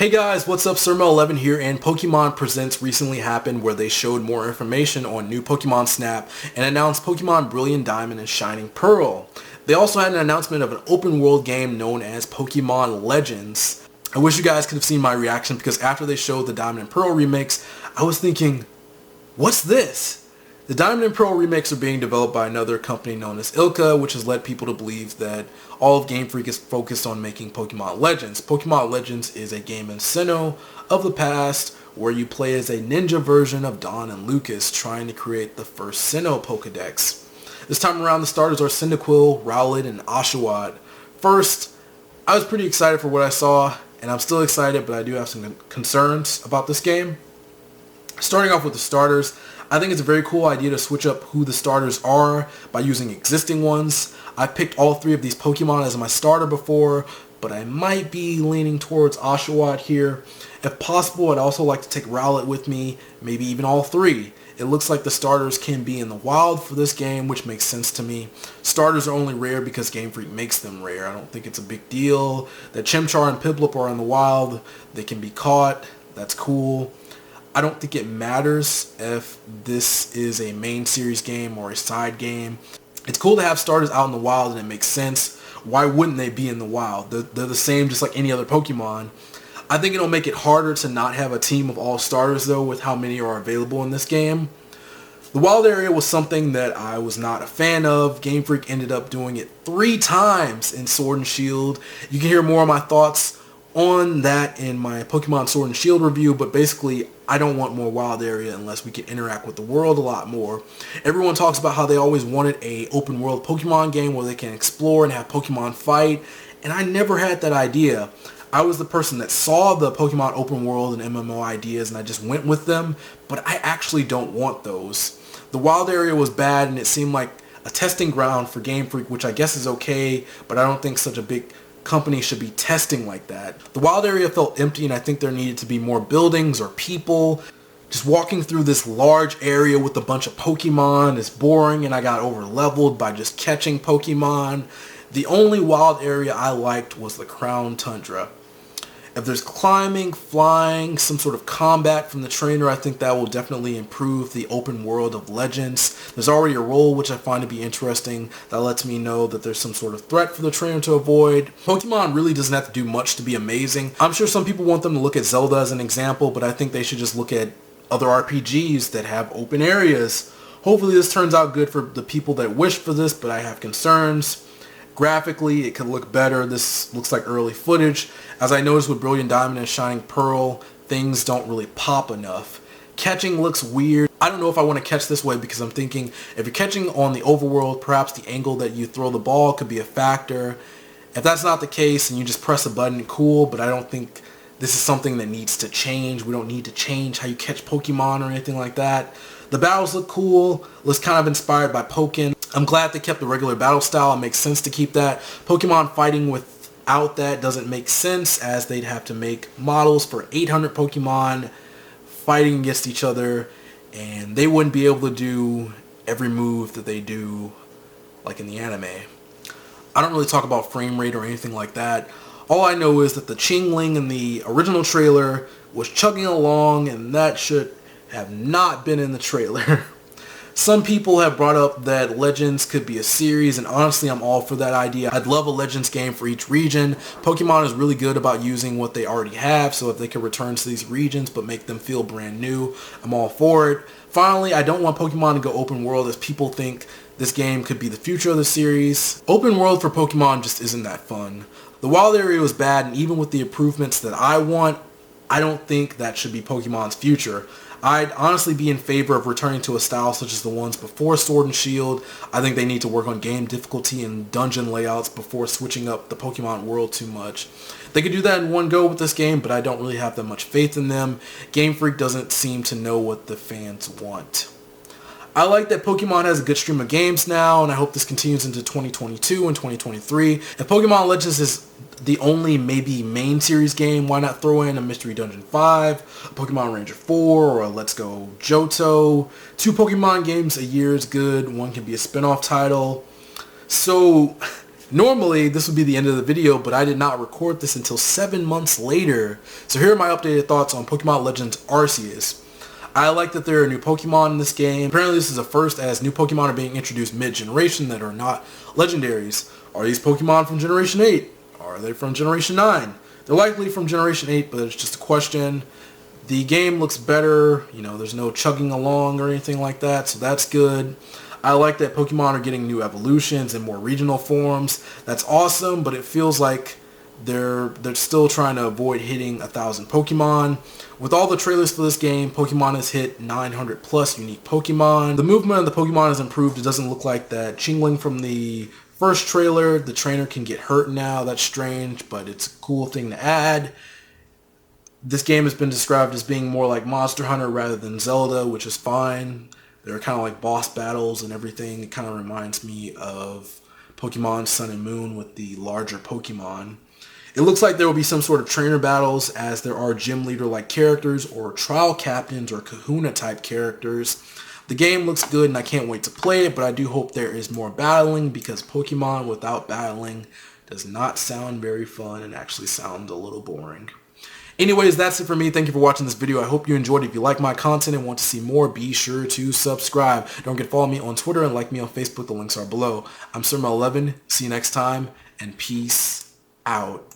Hey guys, what's up? Surma11 here, and Pokemon Presents recently happened where they showed more information on new Pokemon Snap and announced Pokemon Brilliant Diamond and Shining Pearl. They also had an announcement of an open world game known as Pokemon Legends. I wish you guys could have seen my reaction because after they showed the Diamond and Pearl remakes, I was thinking, what's this? The Diamond and Pearl remakes are being developed by another company known as Ilka, which has led people to believe that all of Game Freak is focused on making Pokemon Legends. Pokemon Legends is a game in Sinnoh of the past where you play as a ninja version of Dawn and Lucas trying to create the first Sinnoh Pokedex. This time around the starters are Cyndaquil, Rowlet, and Oshawott. First, I was pretty excited for what I saw, and I'm still excited, but I do have some concerns about this game. Starting off with the starters, I think it's a very cool idea to switch up who the starters are by using existing ones. I picked all three of these Pokemon as my starter before, but I might be leaning towards Oshawott here. If possible, I'd also like to take Rowlet with me, maybe even all three. It looks like the starters can be in the wild for this game, which makes sense to me. Starters are only rare because Game Freak makes them rare. I don't think it's a big deal that Chimchar and Piplup are in the wild. They can be caught. That's cool. I don't think it matters if this is a main series game or a side game. It's cool to have starters out in the wild and it makes sense. Why wouldn't they be in the wild? They're the same just like any other Pokemon. I think it'll make it harder to not have a team of all starters though with how many are available in this game. The wild area was something that I was not a fan of. Game Freak ended up doing it 3 times in Sword and Shield. You can hear more of my thoughts on that in my Pokemon Sword and Shield review, but basically I don't want more wild area unless we can interact with the world a lot more. Everyone talks about how they always wanted a open world Pokemon game where they can explore and have Pokemon fight, and I never had that idea. I was the person that saw the Pokemon open world and MMO ideas and I just went with them, but I actually don't want those. The wild area was bad and it seemed like a testing ground for Game Freak, which I guess is okay, but I don't think such a big company should be testing like that. The wild area felt empty and I think there needed to be more buildings or people. Just walking through this large area with a bunch of Pokemon is boring and I got over leveled by just catching Pokemon. The only wild area I liked was the Crown Tundra. If there's climbing, flying, some sort of combat from the trainer, I think that will definitely improve the open world of Legends. There's already a role which I find to be interesting that lets me know that there's some sort of threat for the trainer to avoid. Pokemon really doesn't have to do much to be amazing. I'm sure some people want them to look at Zelda as an example, but I think they should just look at other RPGs that have open areas. Hopefully this turns out good for the people that wish for this, but I have concerns. Graphically, it could look better. This looks like early footage. As I noticed with Brilliant Diamond and Shining Pearl, things don't really pop enough. Catching looks weird. I don't know if I want to catch this way because I'm thinking if you're catching on the overworld, perhaps the angle that you throw the ball could be a factor. If that's not the case and you just press a button, cool, but I don't think this is something that needs to change. We don't need to change how you catch Pokemon or anything like that. The battles look cool. Looks kind of inspired by Pokken. I'm glad they kept the regular battle style. It makes sense to keep that. Pokemon fighting without that doesn't make sense as they'd have to make models for 800 Pokemon fighting against each other and they wouldn't be able to do every move that they do like in the anime. I don't really talk about frame rate or anything like that. All I know is that the Chingling in the original trailer was chugging along and that should have not been in the trailer. Some people have brought up that Legends could be a series, and honestly I'm all for that idea. I'd love a Legends game for each region. Pokemon is really good about using what they already have, so if they could return to these regions but make them feel brand new, I'm all for it. Finally, I don't want Pokemon to go open world as people think this game could be the future of the series. Open world for Pokemon just isn't that fun. The wild area was bad, and even with the improvements that I want, I don't think that should be Pokemon's future. I'd honestly be in favor of returning to a style such as the ones before Sword and Shield. I think they need to work on game difficulty and dungeon layouts before switching up the Pokemon world too much. They could do that in one go with this game, but I don't really have that much faith in them. Game Freak doesn't seem to know what the fans want. I like that Pokemon has a good stream of games now, and I hope this continues into 2022 and 2023. If Pokemon Legends is the only maybe main series game, why not throw in a Mystery Dungeon 5, a Pokemon Ranger 4, or a Let's Go Johto? 2 Pokemon games a year is good. One can be a spin-off title. So Normally, this would be the end of the video, but I did not record this until 7 months later. So here are my updated thoughts on Pokemon Legends Arceus. I like that there are new Pokemon in this game. Apparently this is a first, as new Pokemon are being introduced mid-generation that are not legendaries. Are these Pokemon from Generation 8? Are they from Generation 9? They're likely from Generation 8, but it's just a question. The game looks better. You know, there's no chugging along or anything like that, so that's good. I like that Pokemon are getting new evolutions and more regional forms. That's awesome, but it feels like they're still trying to avoid hitting 1,000 Pokemon. With all the trailers for this game, Pokemon has hit 900 plus unique Pokemon. The movement of the Pokemon has improved. It doesn't look like that Chingling from the first trailer. The trainer can get hurt now. That's strange, but it's a cool thing to add. This game has been described as being more like Monster Hunter rather than Zelda, which is fine. They're kind of like boss battles and everything. It kind of reminds me of Pokemon Sun and Moon with the larger Pokemon. It looks like there will be some sort of trainer battles, as there are gym leader like characters or trial captains or Kahuna type characters. The game looks good and I can't wait to play it, but I do hope there is more battling, because Pokemon without battling does not sound very fun and actually sounds a little boring. Anyways, that's it for me. Thank you for watching this video. I hope you enjoyed it. If you like my content and want to see more, be sure to subscribe. Don't forget to follow me on Twitter and like me on Facebook. The links are below. I'm Sir 11. See you next time, and peace out.